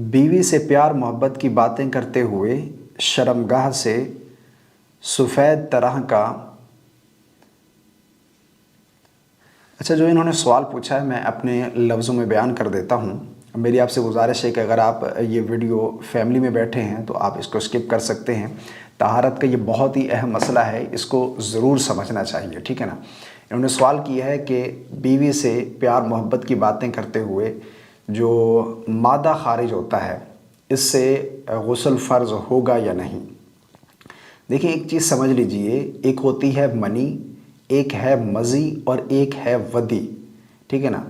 बीवी से प्यार मोहब्बत की बातें करते हुए शर्मगाह से सफ़ेद तरह का। अच्छा, जो इन्होंने सवाल पूछा है मैं अपने लफ्ज़ों में बयान कर देता हूँ। मेरी आपसे गुजारिश है कि अगर आप ये वीडियो फैमिली में बैठे हैं तो आप इसको स्किप कर सकते हैं। तहारत का ये बहुत ही अहम मसला है, इसको ज़रूर समझना चाहिए, ठीक है ना। इन्होंने सवाल किया है कि बीवी से प्यार मोहब्बत की बातें करते हुए जो मादा खारिज होता है इससे गुस्ल फ़र्ज़ होगा या नहीं। देखिए, एक चीज़ समझ लीजिए, एक होती है मनी, एक है मज़ी और एक है वदी, ठीक है ना।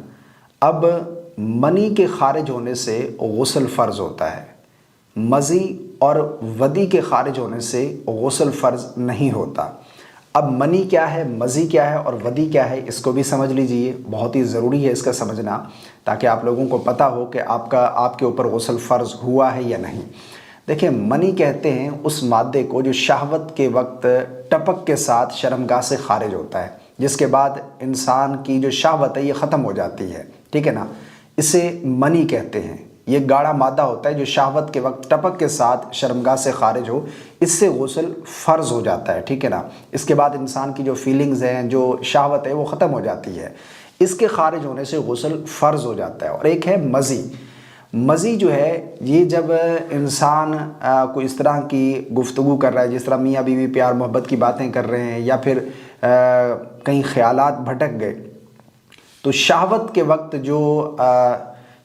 अब मनी के खारिज होने से गुस्ल फ़र्ज़ होता है, मज़ी और वदी के खारिज होने से गुस्ल फ़र्ज़ नहीं होता। अब मनी क्या है, मज़ी क्या है और वदी क्या है, इसको भी समझ लीजिए। बहुत ही ज़रूरी है इसका समझना, ताकि आप लोगों को पता हो कि आपके ऊपर गुस्ल फ़र्ज़ हुआ है या नहीं। देखिए, मनी कहते हैं उस मादे को जो शहवत के वक्त टपक के साथ शर्मगाह से खारिज होता है, जिसके बाद इंसान की जो शहवत है ये ख़त्म हो जाती है, ठीक है ना। इसे मनी कहते हैं। ये गाढ़ा मादा होता है जो शहवत के वक्त टपक के साथ शर्मगाह से खारिज हो, इससे गुस्ल फ़र्ज़ हो जाता है, ठीक है ना। इसके बाद इंसान की जो फीलिंग्स हैं, जो शहवत है वो ख़त्म हो जाती है। इसके खारिज होने से गुस्ल फ़र्ज़ हो जाता है। और एक है मज़ी। मज़ी जो है ये जब इंसान कोई इस तरह की गुफ्तगू कर रहा है, जिस तरह मियाँ बीवी प्यार मोहब्बत की बातें कर रहे हैं या फिर कहीं ख़यालात भटक गए, तो शहवत के वक्त जो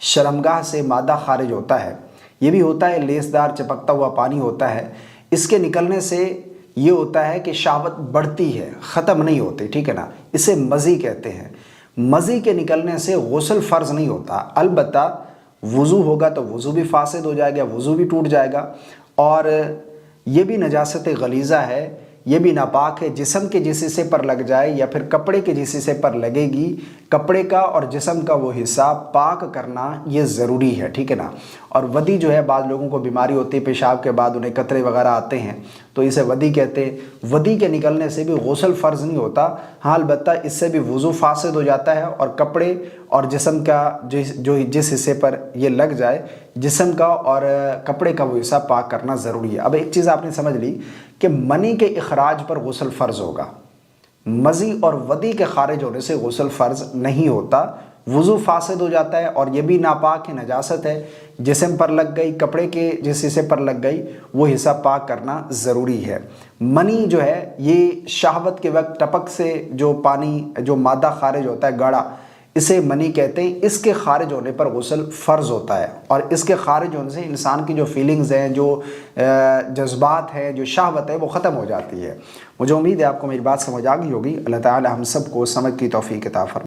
शर्मगाह से मादा खारिज होता है, ये भी होता है लेसदार चपकता हुआ पानी होता है। इसके निकलने से ये होता है कि शहवत बढ़ती है, ख़त्म नहीं होती, ठीक है ना। इसे मज़ी कहते हैं। मज़ी के निकलने से गुस्ल फ़र्ज़ नहीं होता, अलबत्ता वज़ू होगा तो वज़ू भी फासिद हो जाएगा, वज़ू भी टूट जाएगा। और ये भी नजासत गलीज़ा है, ये भी नापाक है। जिस्म के जिस हिस्से पर लग जाए या फिर कपड़े के जिस हिस्से पर लगेगी, कपड़े का और जिस्म का वो हिस्सा पाक करना ये ज़रूरी है, ठीक है ना। और वदी जो है, बाद लोगों को बीमारी होती है, पेशाब के बाद उन्हें कतरे वगैरह आते हैं, तो इसे वदी कहते हैं। वदी के निकलने से भी गुस्ल फ़र्ज़ नहीं होता, हाँ अलबत्ता इससे भी वज़ू फासिद हो जाता है। और कपड़े और जिस्म का जिस हिस्से पर ये लग जाए, जिस्म का और कपड़े का वो हिस्सा पाक करना ज़रूरी है। अब एक चीज़ आपने समझ ली कि मनी के इखराज पर गुस्ल फ़र्ज़ होगा, मज़ी और वदी के खारिज होने से गुस्ल फ़र्ज़ नहीं होता, वज़ू फासिद हो जाता है। और ये भी नापाक है, नजासत है, जिस्म पर लग गई, कपड़े के जिस हिस्से पर लग गई वो हिस्सा पाक करना ज़रूरी है। मनी जो है ये शहवत के वक्त टपक से जो पानी, जो मादा खारिज होता है गाढ़ा, इसे मनी कहते हैं। इसके खारिज होने पर गुस्ल फ़र्ज़ होता है। और इसके खारिज होने से इंसान की जो फीलिंग्स हैं, जो जज्बात हैं, जो शहवत है वो ख़त्म हो जाती है। मुझे उम्मीद है आपको मेरी बात समझ आ गई होगी। अल्लाह ताला हम सबको समझ की तौफ़ीक़ अता फरमाए।